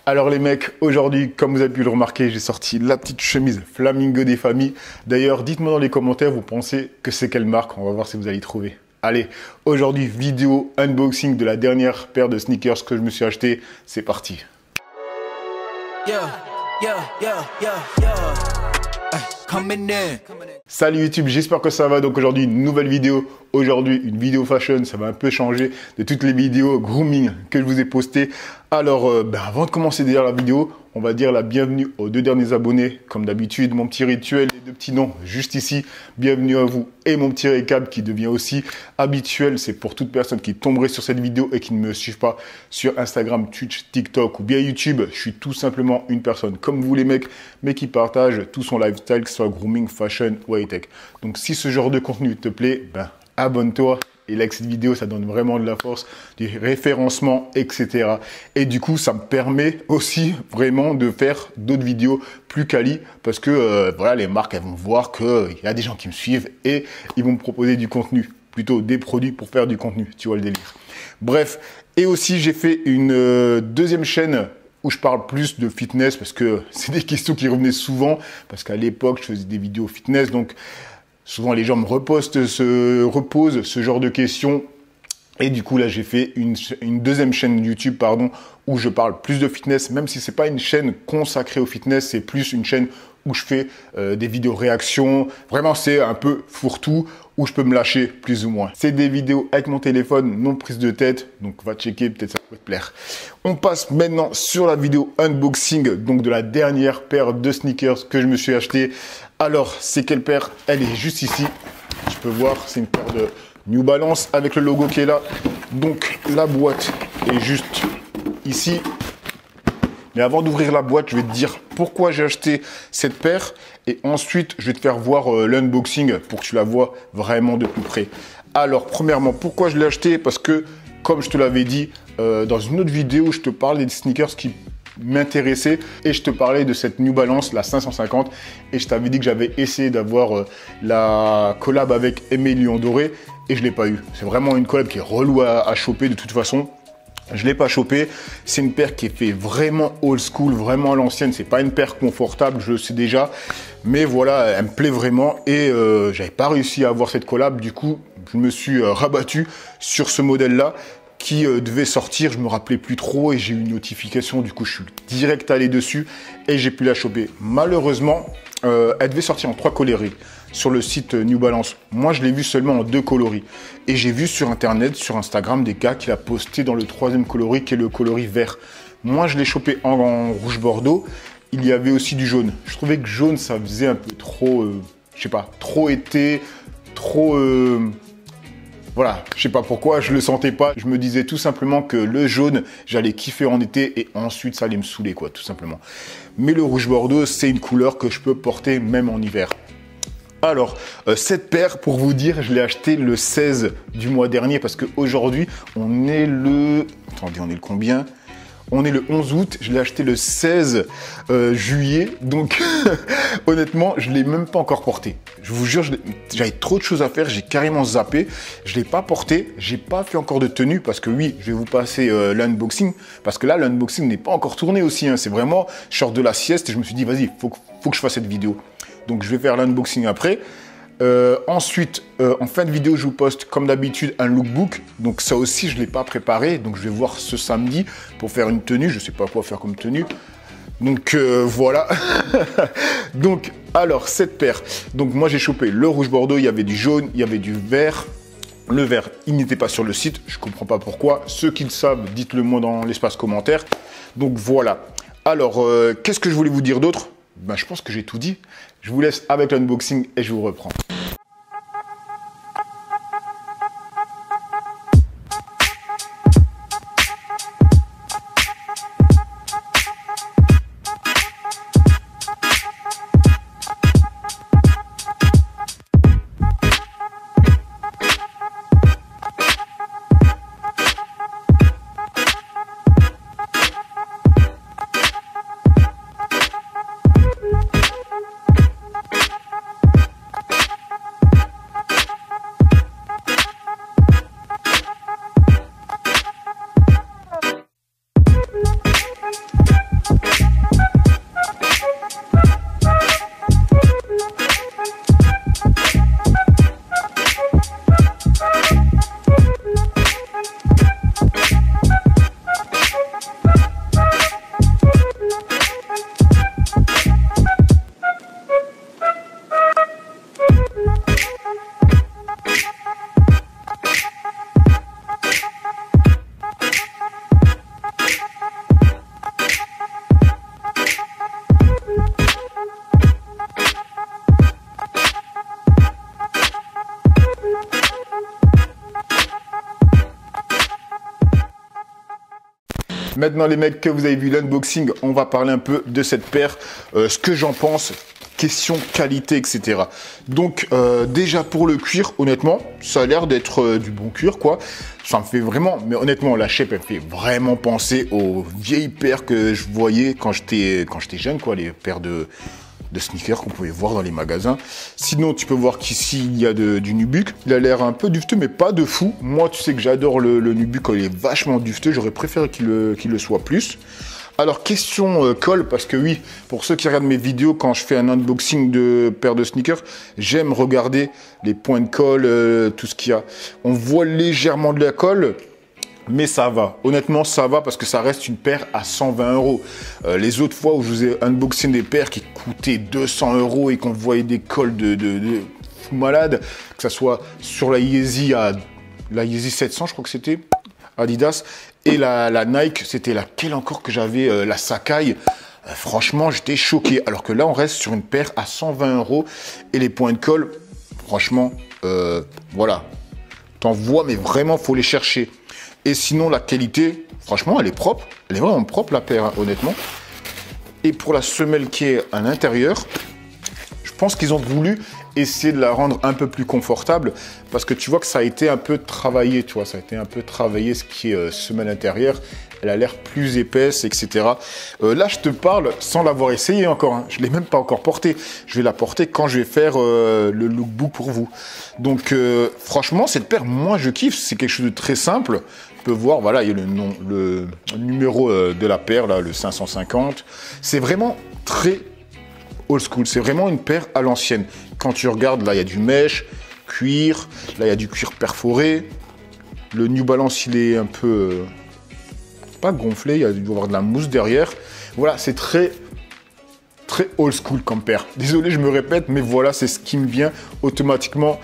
Alors les mecs, aujourd'hui, comme vous avez pu le remarquer, j'ai sorti la petite chemise Flamingo des familles. D'ailleurs, dites-moi dans les commentaires, vous pensez que c'est quelle marque? On va voir si vous allez trouver. Allez, aujourd'hui, vidéo unboxing de la dernière paire de sneakers que je me suis acheté. C'est parti. Salut YouTube, j'espère que ça va. Donc aujourd'hui, une nouvelle vidéo. Aujourd'hui, une vidéo fashion. Ça va un peu changer de toutes les vidéos grooming que je vous ai postées. Alors, avant de commencer déjà la vidéo, on va dire la bienvenue aux deux derniers abonnés. Comme d'habitude, mon petit rituel, les deux petits noms juste ici. Bienvenue à vous et mon petit récap qui devient aussi habituel. C'est pour toute personne qui tomberait sur cette vidéo et qui ne me suive pas sur Instagram, Twitch, TikTok ou bien YouTube. Je suis tout simplement une personne comme vous les mecs, mais qui partage tout son lifestyle, que ce soit grooming, fashion ou high-tech. Donc si ce genre de contenu te plaît, abonne-toi et like cette vidéo, ça donne vraiment de la force, du référencement, etc. Et du coup, ça me permet aussi vraiment de faire d'autres vidéos plus quali parce que voilà, les marques elles vont voir qu'il y a des gens qui me suivent et ils vont me proposer du contenu, plutôt des produits pour faire du contenu, tu vois le délire. Bref, et aussi j'ai fait une deuxième chaîne où je parle plus de fitness parce que c'est des questions qui revenaient souvent parce qu'à l'époque, je faisais des vidéos fitness, donc souvent, les gens me reposent ce genre de questions. Et du coup, là, j'ai fait une deuxième chaîne YouTube, où je parle plus de fitness, même si c'est pas une chaîne consacrée au fitness, c'est plus une chaîne où je fais des vidéos réactions. Vraiment, c'est un peu fourre-tout, où je peux me lâcher plus ou moins. C'est des vidéos avec mon téléphone, non prise de tête. Donc, va checker, peut-être ça peut te plaire. On passe maintenant sur la vidéo unboxing, donc de la dernière paire de sneakers que je me suis acheté. Alors, c'est quelle paire? Elle est juste ici. Je peux voir, c'est une paire de New Balance avec le logo qui est là. Donc, la boîte est juste ici. Mais avant d'ouvrir la boîte, je vais te dire pourquoi j'ai acheté cette paire. Et ensuite, je vais te faire voir l'unboxing pour que tu la vois vraiment de plus près. Alors, premièrement, pourquoi je l'ai acheté? Parce que, comme je te l'avais dit, dans une autre vidéo, je te parle des sneakers qui m'intéressait et je te parlais de cette New Balance, la 550, et je t'avais dit que j'avais essayé d'avoir la collab avec Aimé Lion Doré et je l'ai pas eu. C'est vraiment une collab qui est relou à choper de toute façon. Je l'ai pas chopé. C'est une paire qui est fait vraiment old school, vraiment à l'ancienne. C'est pas une paire confortable, je le sais déjà, mais voilà, elle me plaît vraiment et j'avais pas réussi à avoir cette collab. Du coup, je me suis rabattu sur ce modèle-là qui devait sortir, je me rappelais plus trop et j'ai eu une notification, du coup je suis direct allé dessus et j'ai pu la choper. Malheureusement, elle devait sortir en 3 coloris sur le site New Balance. Moi je l'ai vu seulement en 2 coloris et j'ai vu sur internet, sur Instagram, des gars qui l'a posté dans le 3e coloris qui est le coloris vert. Moi je l'ai chopé en rouge bordeaux, il y avait aussi du jaune. Je trouvais que jaune ça faisait un peu trop, je sais pas, trop été, trop... Voilà, je sais pas pourquoi, je le sentais pas. Je me disais tout simplement que le jaune, j'allais kiffer en été et ensuite ça allait me saouler quoi, tout simplement. Mais le rouge bordeaux, c'est une couleur que je peux porter même en hiver. Alors, cette paire, pour vous dire, je l'ai acheté le 16 du mois dernier parce qu'aujourd'hui, on est le... Attendez, on est le combien ? On est le 11 août, je l'ai acheté le 16 juillet, donc honnêtement, je ne l'ai même pas encore porté. Je vous jure, j'avais trop de choses à faire, j'ai carrément zappé, je ne l'ai pas porté, j'ai pas fait encore de tenue parce que oui, je vais vous passer l'unboxing, parce que là, l'unboxing n'est pas encore tourné aussi, hein. C'est vraiment, je sors de la sieste et je me suis dit, vas-y, faut que je fasse cette vidéo. Donc je vais faire l'unboxing après. Ensuite, en fin de vidéo, je vous poste comme d'habitude un lookbook. Donc ça aussi, je ne l'ai pas préparé. Donc je vais voir ce samedi pour faire une tenue. Je ne sais pas quoi faire comme tenue. Donc voilà. Donc alors, cette paire. Donc moi, j'ai chopé le rouge bordeaux. Il y avait du jaune, il y avait du vert. Le vert, il n'était pas sur le site. Je ne comprends pas pourquoi. Ceux qui le savent, dites-le moi dans l'espace commentaire. Donc voilà. Alors, qu'est-ce que je voulais vous dire d'autre? Je pense que j'ai tout dit. Je vous laisse avec l'unboxing et je vous reprends. Maintenant les mecs, que vous avez vu l'unboxing, on va parler un peu de cette paire, ce que j'en pense, question qualité, etc. Donc déjà pour le cuir, honnêtement, ça a l'air d'être du bon cuir quoi. Ça me fait vraiment, mais honnêtement la shape elle fait vraiment penser aux vieilles paires que je voyais quand j'étais jeune quoi, les paires de sneakers qu'on pouvait voir dans les magasins. Sinon, tu peux voir qu'ici, il y a du nubuck. Il a l'air un peu dufteux, mais pas de fou. Moi, tu sais que j'adore le nubuck, il est vachement dufteux. J'aurais préféré qu'il le soit plus. Alors, question colle, parce que oui, pour ceux qui regardent mes vidéos, quand je fais un unboxing de paires de sneakers, j'aime regarder les points de colle, tout ce qu'il y a. On voit légèrement de la colle, mais ça va, honnêtement ça va parce que ça reste une paire à 120 €. Les autres fois où je vous ai unboxé des paires qui coûtaient 200 € et qu'on voyait des cols de fou malade, que ça soit sur la Yeezy 700 je crois que c'était, Adidas, et la Nike, c'était laquelle encore que j'avais, la Sacai. Franchement j'étais choqué, alors que là on reste sur une paire à 120 € et les points de colle, franchement, voilà, t'en vois mais vraiment faut les chercher. Et sinon, la qualité, franchement, elle est propre. Elle est vraiment propre, la paire, hein, honnêtement. Et pour la semelle qui est à l'intérieur, je pense qu'ils ont voulu essayer de la rendre un peu plus confortable parce que tu vois que ça a été un peu travaillé, tu vois. Ça a été un peu travaillé, ce qui est semelle intérieure. Elle a l'air plus épaisse, etc. Là, je te parle sans l'avoir essayé encore. Hein. Je ne l'ai même pas encore portée. Je vais la porter quand je vais faire le lookbook pour vous. Donc, franchement, cette paire, moi, je kiffe. C'est quelque chose de très simple. Tu peux voir, voilà, il y a le numéro de la paire, là, le 550. C'est vraiment très old school. C'est vraiment une paire à l'ancienne. Quand tu regardes, là, il y a du mesh, cuir. Là, il y a du cuir perforé. Le New Balance, il est un peu... pas gonflé, il y a dû avoir de la mousse derrière. Voilà, c'est très old school comme paire. Désolé, je me répète, mais voilà, c'est ce qui me vient automatiquement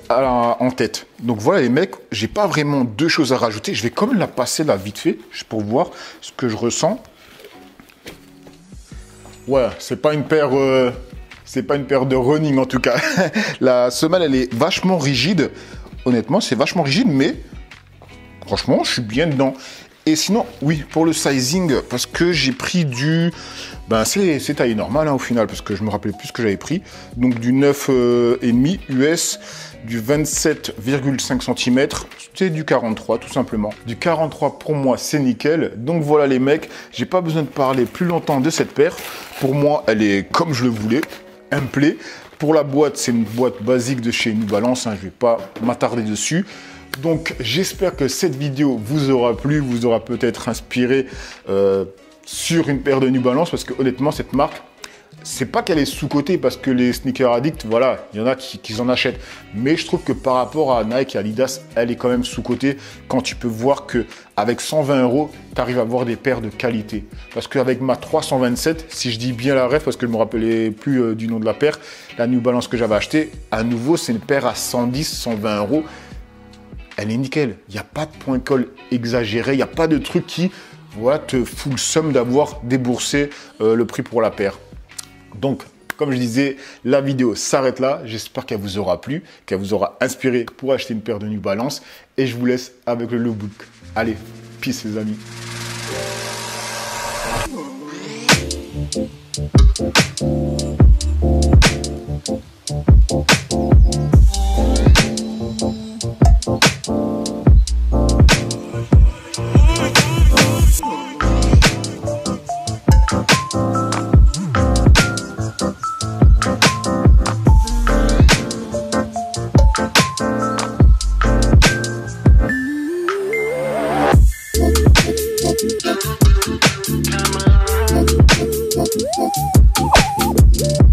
en tête. Donc voilà les mecs, j'ai pas vraiment deux choses à rajouter. Je vais quand même la passer là vite fait, juste pour voir ce que je ressens. Ouais, c'est pas une paire de running en tout cas. La semelle, elle est vachement rigide. Honnêtement, c'est vachement rigide, mais franchement, je suis bien dedans. Et sinon, oui, pour le sizing, parce que j'ai pris du... Ben, c'est taille normale hein, au final, parce que je me rappelais plus ce que j'avais pris. Donc du 9,5 US, du 27,5 cm, c'est du 43 tout simplement. Du 43 pour moi, c'est nickel. Donc voilà les mecs, j'ai pas besoin de parler plus longtemps de cette paire. Pour moi, elle est comme je le voulais, elle me plaît. Pour la boîte, c'est une boîte basique de chez New Balance, hein, je vais pas m'attarder dessus. Donc j'espère que cette vidéo vous aura plu, vous aura peut-être inspiré sur une paire de New Balance parce que honnêtement cette marque, c'est pas qu'elle est sous-cotée parce que les sneakers addicts, voilà, il y en a qui en achètent. Mais je trouve que par rapport à Nike et Adidas, elle est quand même sous-cotée quand tu peux voir qu'avec 120 €, tu arrives à avoir des paires de qualité. Parce qu'avec ma 327, si je dis bien la ref parce que je me rappelais plus du nom de la paire, la New Balance que j'avais achetée, à nouveau c'est une paire à 110, 120 €. Elle est nickel, il n'y a pas de point de colle exagéré, il n'y a pas de truc qui voilà, te fout le seum d'avoir déboursé le prix pour la paire. Donc, comme je disais, la vidéo s'arrête là. J'espère qu'elle vous aura plu, qu'elle vous aura inspiré pour acheter une paire de New Balance. Et je vous laisse avec le lookbook. Allez, peace les amis. Come on.